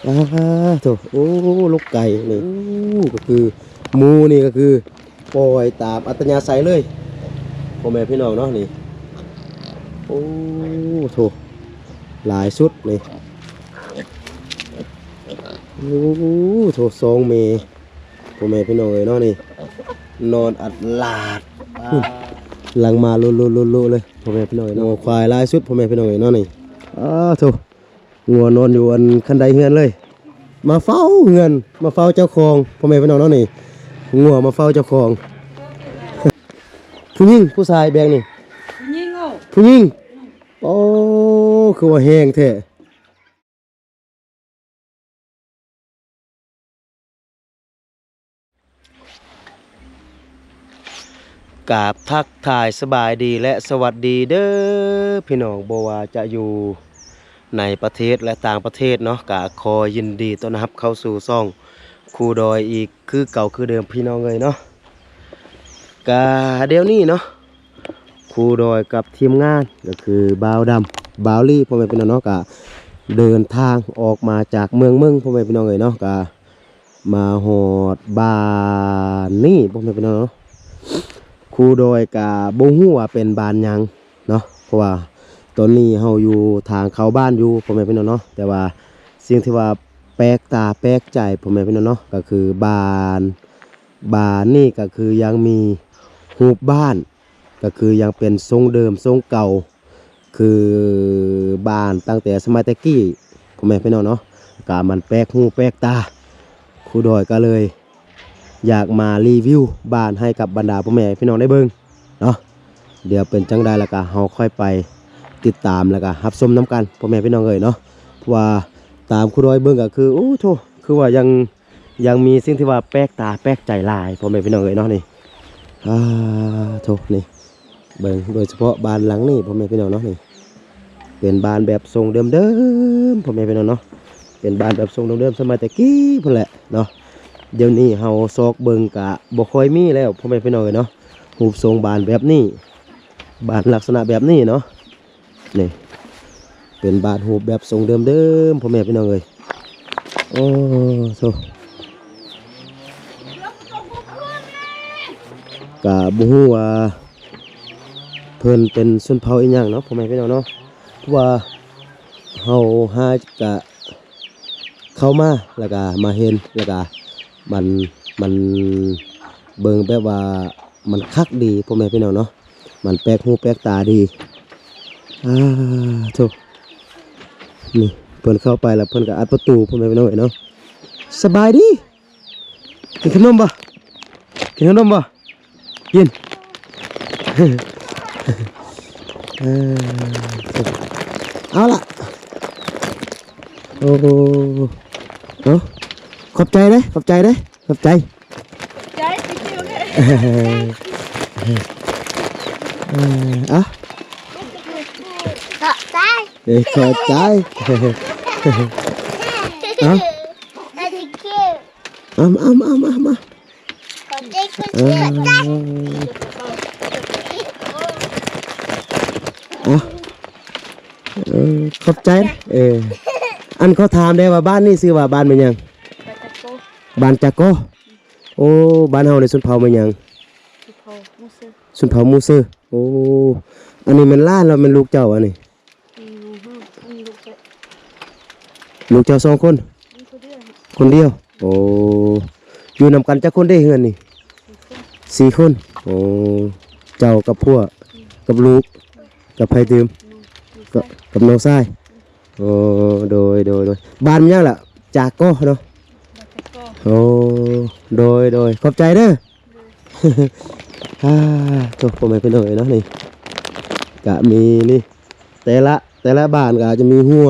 อ่าโถโอ้ลูกไก่นี่ก็คือหมูนี่ก็คือปล่อยตามอัตยาศัยเลยพ่อแม่พี่น้องเนาะนี่โอ้โถหลายชุดนี่โอ้โถสองเมพ่อแม่พี่น้องเลยเนาะนี่นอนอัดลาดหลังมาลุเลยพ่อแม่พี่น้องเนาะควายหลายชุดพ่อแม่พี่น้องเลยเนาะนี่โถงัวนอนอยู่อันคันไดเฮือนเลยมาเฝ้าเงินมาเฝ้าเจ้าของพ่อแม่พี่น้องเนาะนี่งัวมาเฝ้าเจ้าของผู้หญิงผู้ชายแบงนี่ยิงโง่ผู้หญิงโอ้คือว่าแห้งแท้กราบทักทายสบายดีและสวัสดีเด้อพี่น้องบ่ว่าจะอยู่ในประเทศและต่างประเทศเนาะกะขอยินดีต้อนรับเข้าสู่ซ่องคูดอยอีกคือเก่าคือเดิมพี่น้องเลยเนาะกะเดี๋ยวนี้เนาะคูดอยกับทีมงานก็คือบ่าวดำบ่าวลี่พ่อแม่พี่น้องเนาะกะเดินทางออกมาจากเมืองพ่อแม่พี่น้องเลยเนาะกะมาหอดบ้านนี่พ่อแม่พี่น้องเนาะคูดอยกะบ่ฮู้ว่าเป็นบ้านหยังเนาะเพราะว่าตอนนี้เฮาอยู่ทางเข้าบ้านอยู่พ่อแม่พี่น้องเนาะแต่ว่าสิ่งที่ว่าแปลกตาแปลกใจพ่อแม่พี่น้องเนาะก็คือบ้านนี่ก็คือยังมีรูปบ้านก็คือยังเป็นทรงเดิมทรงเก่าคือบ้านตั้งแต่สมัยตะกี้พ่อแม่พี่น้องเนาะก็มันแปลกหูแปลกตาครูดอยก็เลยอยากมารีวิวบ้านให้กับบรรดาพ่อแม่พี่น้องได้เบิ่งเนาะเดี๋ยวเป็นจังใดแล้วก็เฮาค่อยไปติดตามแล้วก็รับชมน้ำกันพ่อแม่พี่น้องเอ้ยเนาะว่าตามครูดอยเบิ่งก็คือโอ้โธ่คือว่ายังมีสิ่งที่ว่าแปลกตาแปลกใจหลายพ่อแม่พี่น้องเอ้ยเนาะนี่โธ่นี่เบิ่งโดยเฉพาะบ้านหลังนี้พ่อแม่พี่น้องเนาะนี่เป็นบ้านแบบทรงเดิมพ่อแม่พี่น้องเนาะเป็นบ้านแบบทรงเดิมสมัยตะกี้พุ่นแหละเนาะเดี๋ยวนี้เฮาซอกเบิ่งกะบ่ค่อยมีแล้วพ่อแม่พี่น้องเอ้ยเนาะรูปทรงบ้านแบบนี้บ้านลักษณะแบบนี้เนาะนี่เป็นบ้านรูปแบบทรงเดิมพ่อแม่พี่น้องเอ้ยโอ้โธ่กะบ่ฮู้ว่าเพิ่นเป็นชนเผ่าอีหยังเนาะพ่อแม่พี่น้องเนาะเพราะว่าเฮาหากะเข้ามาแล้วก็มาเห็นแล้วก็มันเบิ่งแบบว่ามันคักดีพ่อแม่พี่น้องเนาะมันแปลกหูแปลกตาดีโธ่นี่เพิ่นเข้าไปแล้วเพิ่นก็อัดประตูพ่อแม่พี่น้องเนาะสบายดีกินขนมบ่กินขนมบ่กิน เอาล่ะโอ้เนาะขอบใจเด้ขอบใจเด้ขอบใจใจจิ๋วๆเลยอ่ะขอบใจขอบใจอ่ะมาขอบใจคุณมา ขอบใจขอบใจอันเขาถามได้ว่าบ้านนี่ชื่อว่าบ้านมันยังบ้านจักโกโอ้บ้านเฮาในชนเผ่ามันยังชนเผ่ามูเซอร์โอ้อันนี้มันล้านเรามันลูกเจ้าอันนี้ลูกเจ้าสองคนคนเดียวโอ้อยู่นำกันจักคนได้เฮือนนี่4 คนโอ้เจ้ากับพวกกับลูกกับไผตืมกับน้องชายโอ้โดยบ้านมันยังล่ะจากโก้เนาะโอ้โดยขอบใจเด้อตัวพ่อแม่พี่น้องเนาะนี่กะมีนี่แต่ละบ้านก็จะมีหัว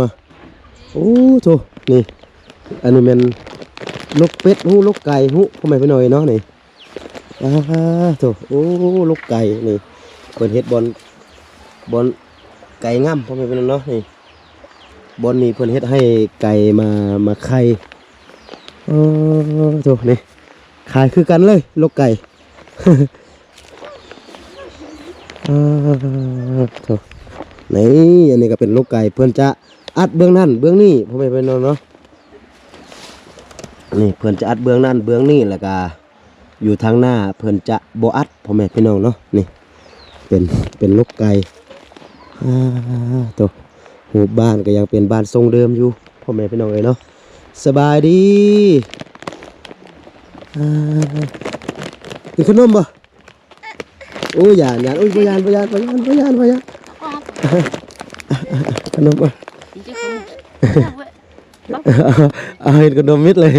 โอ้โธ่นี่อันนี้มันลูกเป็ดหูลูกไก่หูพ่อแม่พี่น้องเนาะนี่โธ่โอ้ลูกไก่นี่เปิดเฮ็ดบอลไก่ง่ำพ่อแม่พี่น้องเนาะนี่บอลนี่เพิ่นเฮ็ดให้ไก่มาไข่โธ่นี่ขายคือกันเลยลูกไก่โธ่นี่อันนี้ก็เป็นลูกไก่เพิ่นจะอัดเบื้องนั่นเบื้องนี้พ่อแม่พี่น้องเนาะ นี่เพิ่นจะอัดเบื้องนั่นเบื้องนี่แล้วก็อยู่ทางหน้าเพิ่นจะบ่อัดพ่อแม่พี่น้องเนาะนี่เป็นลูกไก่ตัวหูบ้านก็ยังเป็นบ้านทรงเดิมอยู่พ่อแม่พี่น้องเอ้ยเนาะสบายดีกินขนมบ่โอ้ยยานโอ้ยบ่ยานขนมบ่เอาเห็นขนมมิดเลย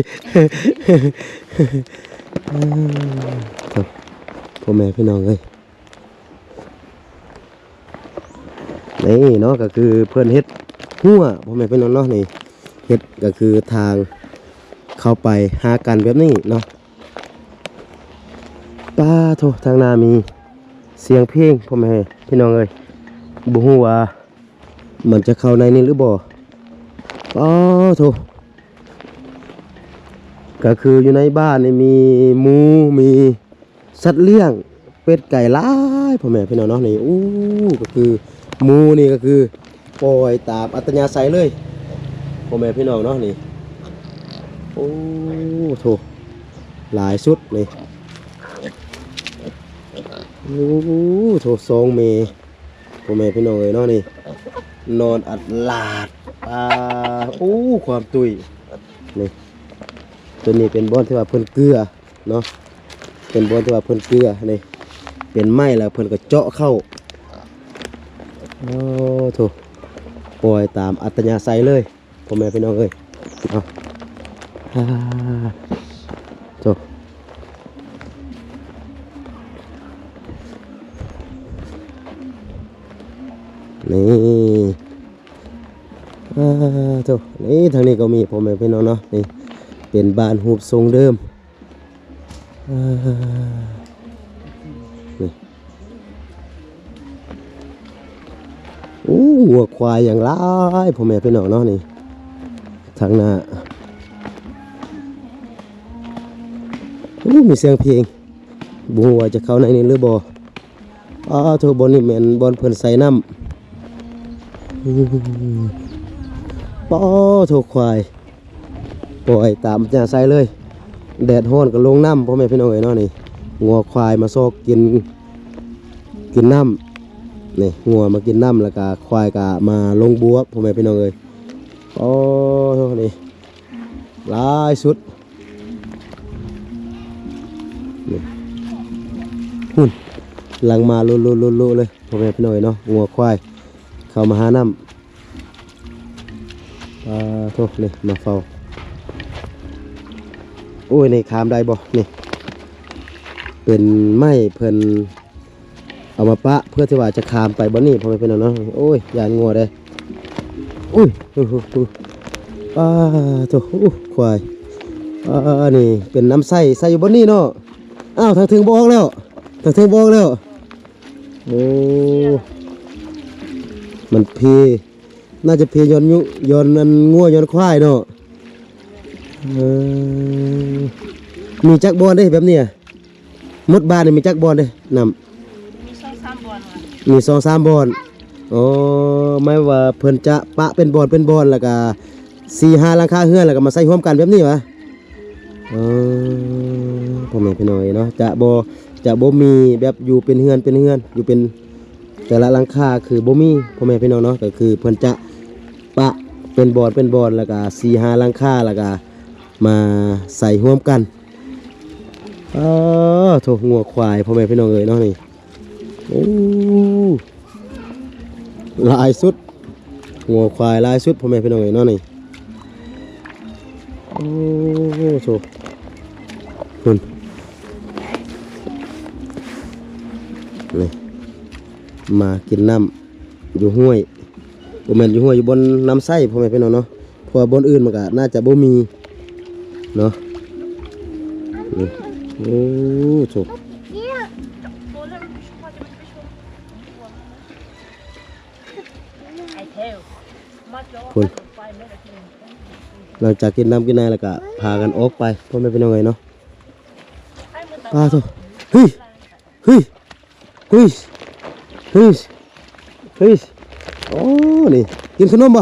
พ่อแม่พี่น้องเอ้ยนี่เนาะก็คือเพื่อนเฮ็ดหัวพ่อแม่พี่น้องเนาะนี่เฮ็ดก็คือทางเข้าไปหากันแบบนี้เนาะป้าโถทางหน้ามีเสียงเพลงพ่อแม่พี่น้องเอ้ยบ่ฮู้ว่ามันจะเข้าในนี้หรือบ่ป้าโถก็คืออยู่ในบ้านนี่มีหมูมีสัตว์เลี้ยงเป็ดไก่หลายพ่อแม่พี่น้องเนาะนี่อู้ก็คือหมูนี่ก็คือปล่อยตามอัตยาศัยเลยพ่อแม่พี่น้องเนาะนี่โอ้โถหลายสุดนี่โอ้โถ2 เมพ่อแม่พี่น้องเอ้ยเนาะนี่นอนอัดลาดโอ้ความตุยนี่ตัวนี้เป็นบอนที่ว่าเพิ่นเกลือเนาะเป็นบอนที่ว่าเพิ่นเกลือนี่เป็นไม้แล้วเพิ่นก็เจาะเข้าโอ้โถปล่อยตามอัตยาศัยเลยพ่อแม่พี่น้องเอ้ยเอาโถนี่โถนี่ทางนี้ก็มีพ่อแม่พี่น้องเนาะนี่เป็นบ้านหูบทรงเดิมนี่วัวควายอย่างไรพ่อแม่พี่น้องเนาะนี่ทางหน้ามีเสียงเพลงบัวจะเข้าในนี้หรือบ่โถบนนี่แม่นบนเพิ่นใส่น้ำป้อโถควายปล่อยตามจะใส่เลยแดดร้อนก็ลงน้ำพ่อแม่พี่น้องเอ้ยเนาะนี่งัวควายมาซอกกินน้ำนี่งัวมากินน้ำแล้วก็ควายก็มาลงบัวพ่อแม่พี่น้องเอ้ยโอ้นี่หลายสุดนี่หุ่นหลังมาลุเลยพ่อแม่พี่น้องเอ้ยเนาะงัวควายเข้ามาหาน้ำโทษนี่มาเฝ้าโอ้ยในคามได้บ่นี่เป็นไม้เพิ่นเอามาปะเพื่อที่ว่าจะคามไปบ่นี่พ่อแม่พี่น้องเนาะโอ้ยยานงัวได้โอ้ยโถควายนี่เป็นน้ำใส่อยู่บนนี่เนาะอ้าวทางถึงบอกแล้วโอ้มันเพน่าจะเพยนอันงัวยนควายเนาะมีจักบอลได้แบบเนี้ยมดบ้านนี่มีจักบอลได้นำมี2-3 บอลอ๋อไม่ว่าเพิ่นจะปะเป็นบอลแล้วก็4-5 หลังคาเฮือนแล้วก็มาใส่ร่วมกันแบบนี้วะพ่อแม่พี่น้อยเนาะจะบ่มีแบบอยู่เป็นเฮือนอยู่เป็นแต่ละหลังคาคือบ่มีพ่อแม่พี่น้องเนาะก็คือเพิ่นจะปะเป็นบอลแล้วก็4-5 หลังคาแล้วก็มาใส่ร่วมกันโถงัวควายพ่อแม่พี่น้องเอ้ยเนาะนี่โอ้ลายสุดงัวควายลายสุดพ่อแม่พี่น้องเอ้ยเนาะนี่โอ้โถนี่มากินน้ำอยู่ห้วยบ่แม่นอยู่ห้วยอยู่บนน้ำไส้พ่อแม่พี่น้องเนาะเพราะว่าบนอื่นมันก็น่าจะบ่มีเนาะโอ้โถคุณหลังจากกินน้ำกินนายแล้วก็พากันออกไปพ่อแม่พี่น้องเนาะโถเฮ้ยโอ้นี่กินขนมบ่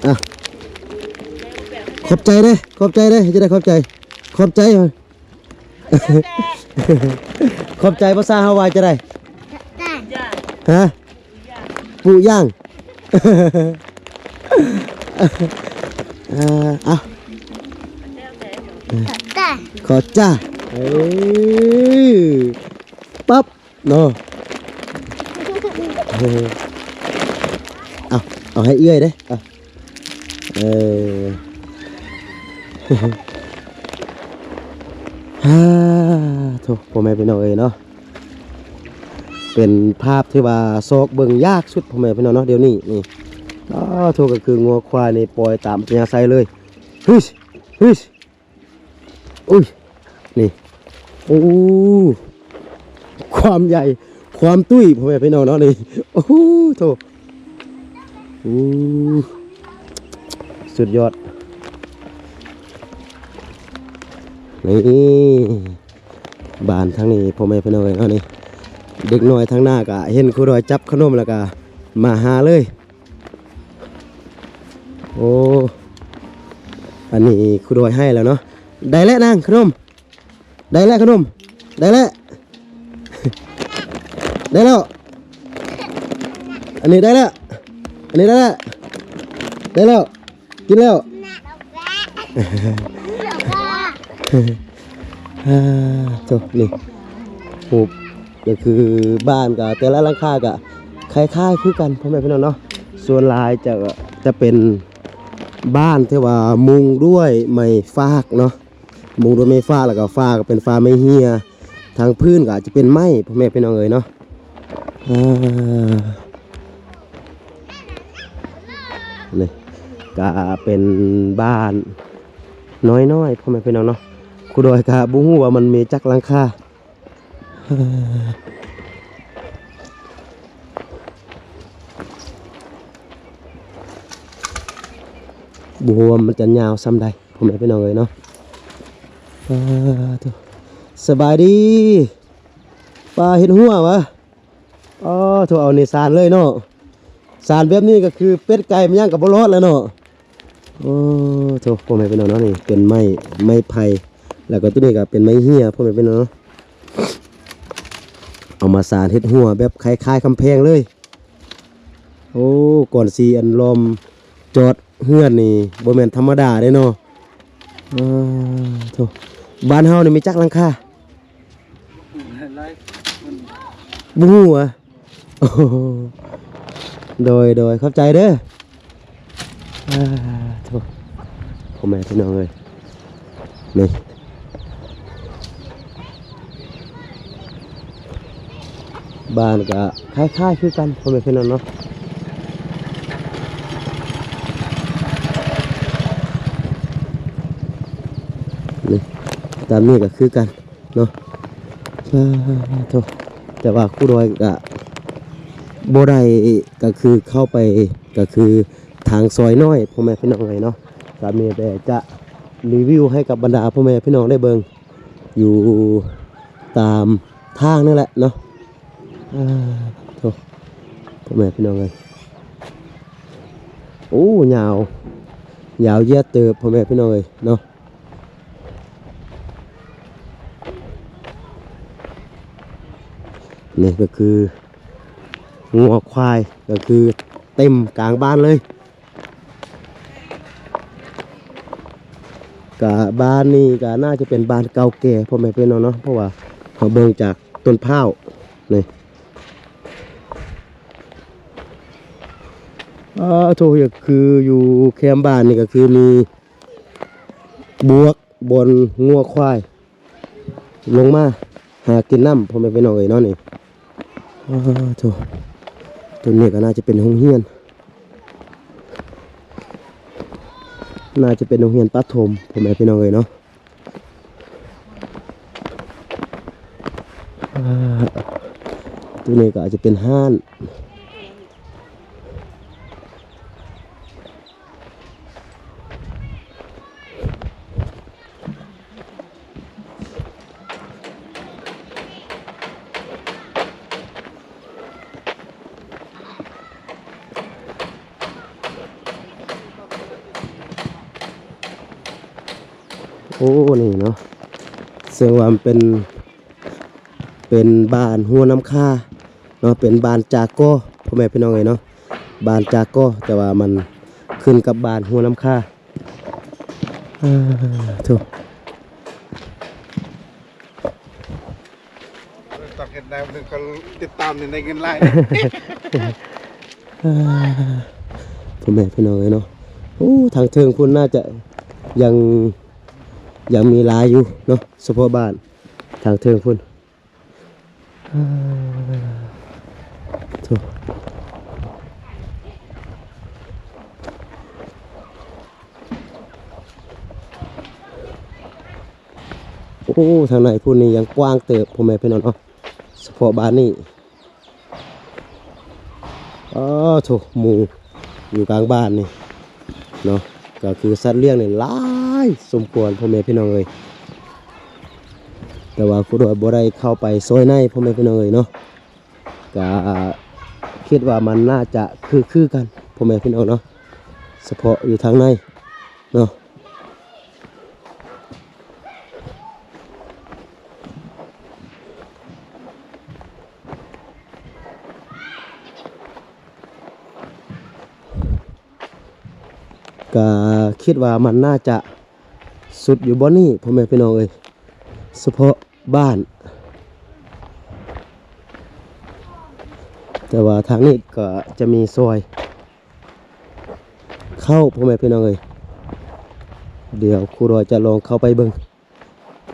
อ่ะขอบใจเด้ขอบใจเด้จะได้ขอบใจขอบใจหน่อย ขอบใจภาษาฮาวายจะได้ จ้า ฮะปูย่าง เอา ขอจ้าเอ้ยปั๊บเนาะเอาให้เอื้อยเด้เอาเออ ฮ่าโถพ่อแม่พี่น้องเอ้ยเนาะเป็นภาพที่ว่าซอกเบิ่งยากสุดพ่อแม่พี่น้องเนาะเดี๋ยวนี้นี่โถก็คืองัวควายนี่ปล่อยตามปัญญาไซเลยฮึสฮึสอุ้ยนี่โอ้ความใหญ่ความตุ้ยพ่อแม่พี่น้องเนาะนี่โอ้โหโถสุดยอดนี่บ้านทั้งนี้พ่อแม่พี่น้องเนาะนี่เด็กน้อยทั้งหน้าก็เห็นครูดอยจับขนมแล้วก็มาหาเลยโอ้อันนี้ครูดอยให้แล้วเนาะได้แล้วนางขนมได้แล้วขนมได้แล้ว ได้แล้วอันนี้ได้แล้วอันนี้ได้แล้วได้แล้วกินแล้วจบนี่หูบก็คือบ้านกับแต่ละหลังคากับคล้ายๆคือกันพ่อแม่พี่น้องเนาะส่วนลายจะเป็นบ้านที่ว่ามุงด้วยไม้ฟากเนาะมุงด้วยไม้ฟากแล้วก็ฟากก็เป็นฟ้าไม้เฮียทางพื้นก็จะเป็นไม้พ่อแม่พี่น้องเอ๋ยเนาะนี่ก็เป็นบ้านน้อยๆพ่อแม่พี่น้องเนาะครูดอยกะบุ้งหูว่ามันมีจักหลังคาบัวมันจะยาวซ้ำใดพ่อแม่พี่น้องเลยเนาะสบายดีปลาเห็นหัววะโถเอาในสารเลยเนาะสารแบบนี้ก็คือเป็ดไก่มันย่างกับบรอดแล้วเนาะโอ้โถพ่อแม่พี่น้องเนาะนี่เป็นไม้ไผ่แล้วก็ตัวนี้ก็เป็นไม้เหี้ยพ่อแม่พี่น้องเนาะเอามาสารเฮ็ดหัวแบบคล้ายๆคำแพงเลยโอ้ก่อนสีอันลมจอดเฮือนนี่บ่แม่นธรรมดาเด้เนาะโถบ้านเฮานี่มีจักหลังคาบ่ฮู้อ่ะโดยเข้าใจเด้อโถพ่อแม่พี่น้องเอ้ยนี่บ้านก็คล้ายๆคือกันพ่อแม่พี่น้องเนาะนี่ตามนี้ก็คือกันเนาะแต่ว่าครูดอยก็บ่ได้ก็คือเข้าไปก็คือทางซอยน้อยพ่อแม่พี่น้องเลยเนาะตามนี้แต่จะรีวิวให้กับบรรดาพ่อแม่พี่น้องได้เบิ่งอยู่ตามทางนั่นแหละเนาะพ่อแม่พี่น้องเลยโอ้ยาวเยียดเติบพ่อแม่พี่น้องเลยเนาะนี่ก็คืองัวควายก็คือเต็มกลางบ้านเลยกับบ้านนี่ก็น่าจะเป็นบ้านเก่าแก่พ่อแม่พี่น้องเนาะเพราะว่าเขาเบิ่งจากต้นพร้าวนี่โทษก็คืออยู่แคมป์บ้านนี่ก็คือมีบวกบนงัวควายลงมาหากินน้ำพ่อแม่พี่น้องเอ้ยเนาะนี่โถตัวนี้ก็น่าจะเป็นโรงเรียนน่าจะเป็นโรงเรียนประถมพ่อแม่พี่น้องเอ้ยเนาะตัวนี้ก็อาจจะเป็นห้าน โอ้นี่เนาะเสียงว่ามันเป็นบ้านหัวน้ำค่าเนาะเป็นบ้านจากโก้พ่อแม่พี่น้องเอ้ยเนาะบ้านจากโก้แต่ว่ามันขึ้นกับบ้านหัวน้ำค่าถูก ตักเห็นได้มันก็ติดตามในเงินไล่ พ่อแม่พี่น้องเอ้ยเนาะโอ้ทางเทิงพุ่นน่าจะยังยังมีหลายอยู่เนาะเฉพาะบ้านทางเทิงพุ่นถูกโอ้ทางไหนพุ่นนี่ยังกว้างเติบพ่อแม่พี่น้องเนาะเฉพาะบ้านนี่อ๋อถูกหมูอยู่กลางบ้านนี่เนาะก็คือสัตว์เลี้ยงนี่หลายสมควรพ่อแม่พี่น้องเอ้ยแต่ว่าผู้โดยบ่ได้เข้าไปซอยในพ่อแม่พี่น้องเอ้ยเนาะก็คิดว่ามันน่าจะคือกันพ่อแม่พี่น้องเนาะเฉพาะอยู่ทางในเนาะก็คิดว่ามันน่าจะสุดอยู่บ่นี่พ่อแม่พี่น้องเอ้ยเฉพาะบ้านแต่ว่าทางนี้ก็จะมีซอยเข้าพ่อแม่พี่น้องเอ้ยเดี๋ยวครูรอยจะลองเข้าไปเบิ่ง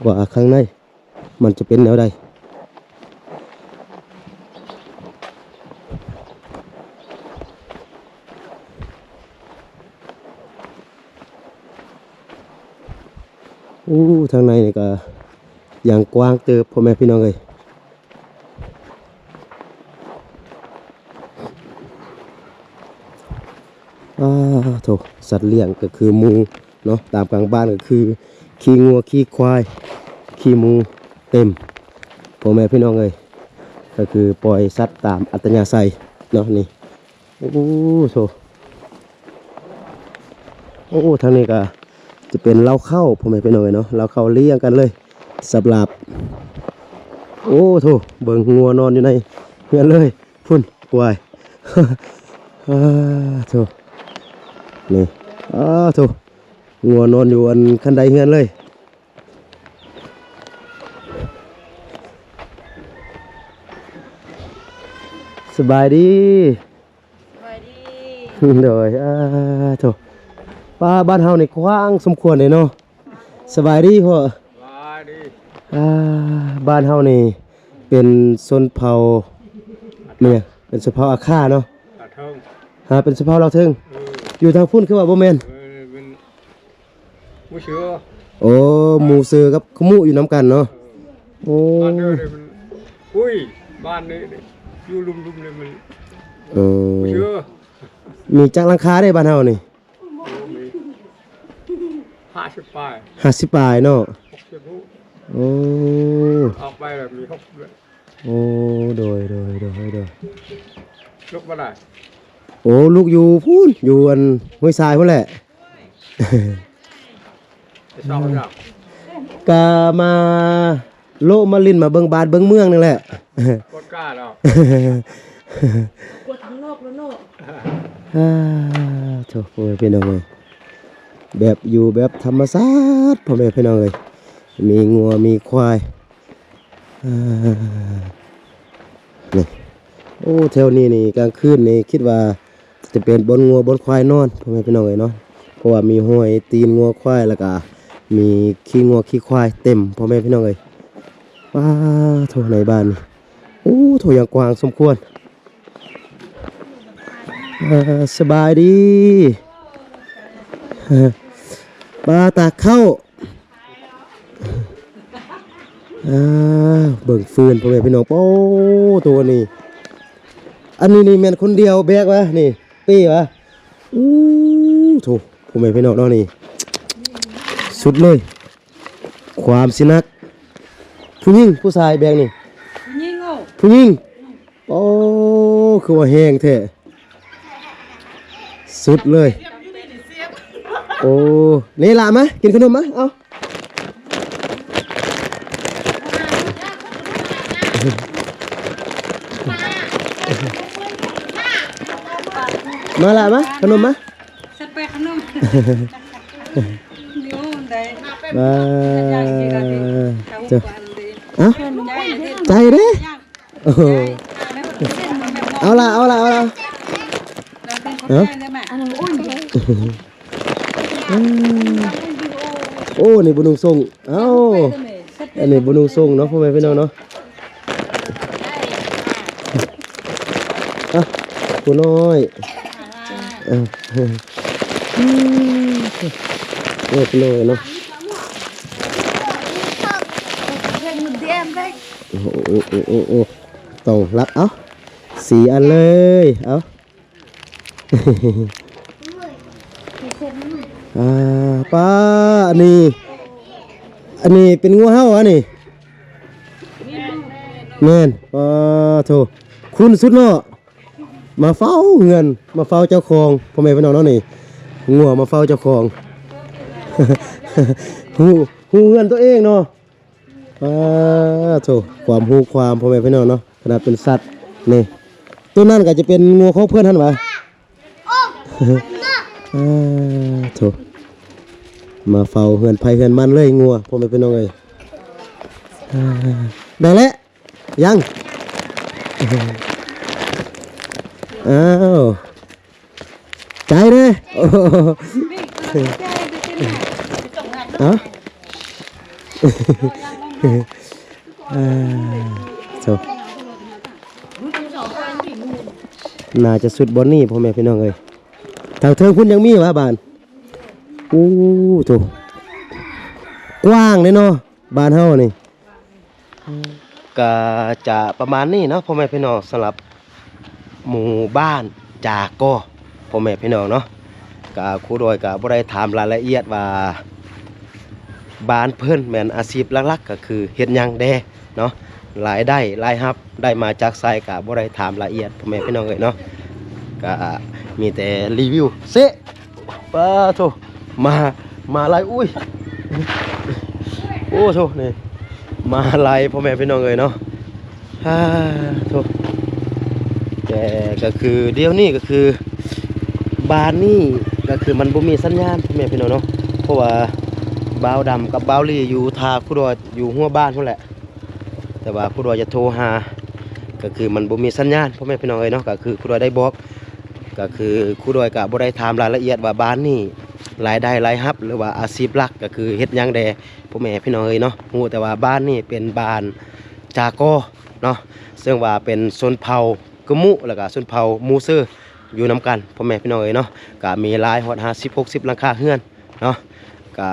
ว่าข้างในมันจะเป็นแนวใดทางในนี่ก็อย่างกว้างเติบพ่อแม่พี่น้องเอ้ยโถสัตว์เลี้ยงก็คือหมูเนาะตามกลางบ้านก็คือขี้งัวขี้ควายขี้หมูเต็มพ่อแม่พี่น้องเอ้ยก็คือปล่อยสัตว์ตามอัตยาศัยเนาะนี่โถทางนี้ก็จะเป็นเล้าเข้าพ่อแม่พี่น้องเอ้ยเนาะเล้าเข้าเลี้ยงกันเลยสำหรับโถเบิ่งงัวนอนอยู่ในเฮือนเลยพุ่นควาย โถนี่โถงัวนอนอยู่อันคันไดเฮือนเลยสบายดี สวัสดี โดยโถป้าบ้านเฮานี่กว้างสมควรเลยเนาะสบายดีพ่อ มาดิ บ้านเฮานี่เป็นชนเผ่าเนี่ยเป็นชนเผ่าอาค่าเนาะ ตัดเทิง เป็นชนเผ่าเราวเทิงอยู่ทางพุ่นคือว่าบ่แม่น เป็นผู้เชื่อ โอ้หมู่เสือกับขมุอยู่น้ำกันเนาะโอ้ บ้านเดิมเลยมันอุ้ยบ้านนี้อยู่ลุมเลยมัน เออ ผู้เชื่อ มีจักหลังคาได้บ้านเฮานี่ มี50 ปลาย 50ปลายเนาะ 60ผู้ โอ้ ออกไปแบบมี6ด้วย โอ้โดยลุกมาได้ โอ้ลูกอยู่พูนอยู่อันห้วยทรายพุ่นแหละ ไอ้ชอบมันอ่ะ กามาโลมาลินมาเบิ่งบาดเบิ่งเมืองนี่แหละ กดกล้าแล้ว กดทั้งโลกแล้วโลก โถพ่อแม่พี่น้องเอ้ยแบบอยู่แบบธรรมชาติพ่อแม่พี่น้องเอ้ยมีงัวมีควายนี่แถวนี้นี่กลางคืนนี่คิดว่าจะเป็นบนงัวบนควายนอนพ่อแม่พี่น้องเอ้ยเนาะเพราะว่ามีห้อยตีนงัวควายแล้วก็มีขี้งัวขี้ควายเต็มพ่อแม่พี่น้องเอ้ยว้าโถในบ้านนี่โถอย่างกว้างสมควรสบายดีปลาตากเข้าเบิ่งฟืนพ่อแม่พี่น้องโอ้ตัวนี้อันนี้นี่แม่นคนเดียวแบกวะนี่ปี้วะโถพ่อแม่พี่น้องเนาะนี่สุดเลยความสินักผู้หญิงผู้ชายแบกนี่ ยิงเอา ผู้หญิงโอ้คือว่าแห้งแท้สุดเลยโอ้นี่ละมะกินขนมมะเอา มาละมะขนมมะ Sắp bè khăn nông. Nhớ đấy. มา Cháu เจ้า quản đi. เอ้า Nhai là thế. ใจเด้ Nhang. โอ้โห Đấy, nó cũng tên mà mẹ mò. เอาละเอาละเอาละ Đầu tiên có Hả? tên đấy mẹ. Ăn ôi. โอ้นี่บุญนุงทรงเอ้าอันนี้บุญนุงทรงเนาะพ่อแม่พี่น้องเนาะอ่ะผู้น้อยอ่ะโอ้ผู้น้อยเนาะโอ้โอ้ต้องรักเอ้าสี่อันเลยเอ้าป้าอันนี้เป็นงูเห่าอันนี้แม่นโธ่คุณสุดเนาะมาเฝ้าเงินมาเฝ้าเจ้าของพ่อแม่พี่น้องเนาะนี่งัวมาเฝ้าเจ้าของ หูเงินตัวเองเนาะโธ่ความหูความพ่อแม่พี่น้องเนาะขนาดเป็นสัตว์นี่ตัวนั้นก็จะเป็นงูของเพื่อนท่านวะ โถมาเฝ้าเฮือนไผเฮือนมันเลยงัวพ่อแม่พี่น้องเอ้ยได้แล้วยังอ้าวใจเด้โอ้โหเอ้าโถน่าจะสุดบอนนี่พ่อแม่พี่น้องเอ้ยทางเทิงคุณยังมีวะบ้านอู้ถูกกว้างเลยเนาะบ้านเฮานี่ก็จะประมาณนี้เนาะพ่อแม่พี่น้องสำหรับหมู่บ้านจาก็พ่อแม่พี่น้องเนาะก็ครูโดยก็บ่ได้ถามรายละเอียดว่าบ้านเพิ่นแม่นอาชีพหลักๆก็คือเฮ็ดหยังแดเนาะรายได้รายรับได้มาจากไสก็บ่ได้ถามรายละเอียดพ่อแม่พี่น้องเอ้ยเนาะก็มีแต่รีวิวเซะป้าโถมาลายอุ้ยโอ้โถนี่มาลายพ่อแม่พี่น้องเลยเนาะโถแต่ก็คือเดี๋ยวนี้ก็คือบ้านนี่ก็คือมันบ่มีสัญญาณพ่อแม่พี่น้องเนาะเพราะว่าบ่าวดำกับบ่าวลี่อยู่ทาผู้ดอยอยู่หัวบ้านนั่นแหละแต่ว่าผู้ดอยจะโทรหาก็คือมันบ่มีสัญญาณพ่อแม่พี่น้องเลยเนาะก็คือผู้ดอยได้บอกก็คือครูโดยกับบ่ได้ถามรายละเอียดว่าบ้านนี่รายได้รายรับหรือว่าอาชีพหลักก็คือเฮ็ดหยังแดพ่อแม่พี่น้องเอ้ยเนาะฮู้แต่ว่าบ้านนี่เป็นบ้านจากอเนาะซึ่งว่าเป็นชนเผ่ากะมุแล้วก็ชนเผ่ามูเซอร์อยู่นํกันพ่อแม่พี่น้องเอ้ยเนาะก็มีหลายฮอด50-60หลังคาเรือนเนาะก็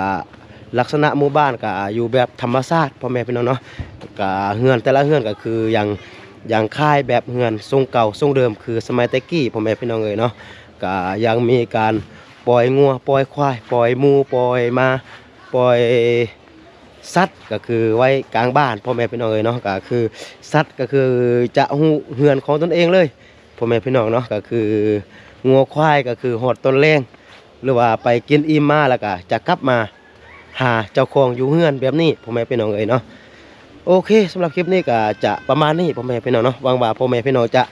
ลักษณะหมู่บ้านก็อยู่แบบธรรมชาติพ่อแม่พี่น้องเนาะก็เรือนแต่ละเรือนก็คืออย่างค่ายแบบเฮือนทรงเก่าทรงเดิมคือสมัยตะกี้พ่อแม่พี่น้องเอ๋ยเนาะก็ยังมีการปล่อยงัวปล่อยควายปล่อยหมูปล่อยมาปล่อยสัตว์ก็คือไว้กลางบ้านพ่อแม่พี่น้องเอ๋ยเนาะก็คือสัตว์ก็คือจะหูเฮือนของตนเองเลยพ่อแม่พี่น้องเนาะก็คืองัวควายก็คือหอดต้นแรงหรือว่าไปกินอิ่มมาแล้วก็จะกลับมาหาเจ้าของอยู่เฮือนแบบนี้พ่อแม่พี่น้องเอ๋ยเนาะโอเคสำหรับคลิปนี้ก็จะประมาณนี้พ่อแม่พี่น้องเนาะหวังว่าพ่อแม่พี่น้องจะ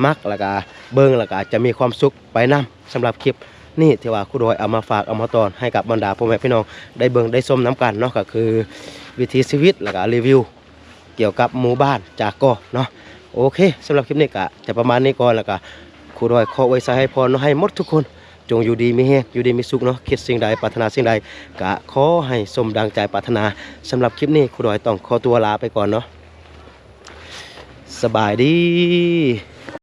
มักแล้วก็เบิ่งแล้วก็จะมีความสุขไปนำสำหรับคลิปนี้ที่ว่าครูโดยเอามาฝากเอามาตอนให้กับบรรดาพ่อแม่พี่น้องได้เบิ่งได้ชมน้ำกันเนาะก็คือวิถีชีวิตแล้วก็รีวิวเกี่ยวกับหมู่บ้านจากก็เนาะโอเคสำหรับคลิปนี้ก็จะประมาณนี้ก่อนแล้วก็ครูโดยขอไว้ใส่ให้พรให้หมดทุกคนจงอยู่ดีมีแฮงอยู่ดีมีสุขเนาะคิดสิ่งใดปรารถนาสิ่งใดก็ขอให้สมดังใจปรารถนาสำหรับคลิปนี้ครูโดยต้องขอตัวลาไปก่อนเนาะสบายดี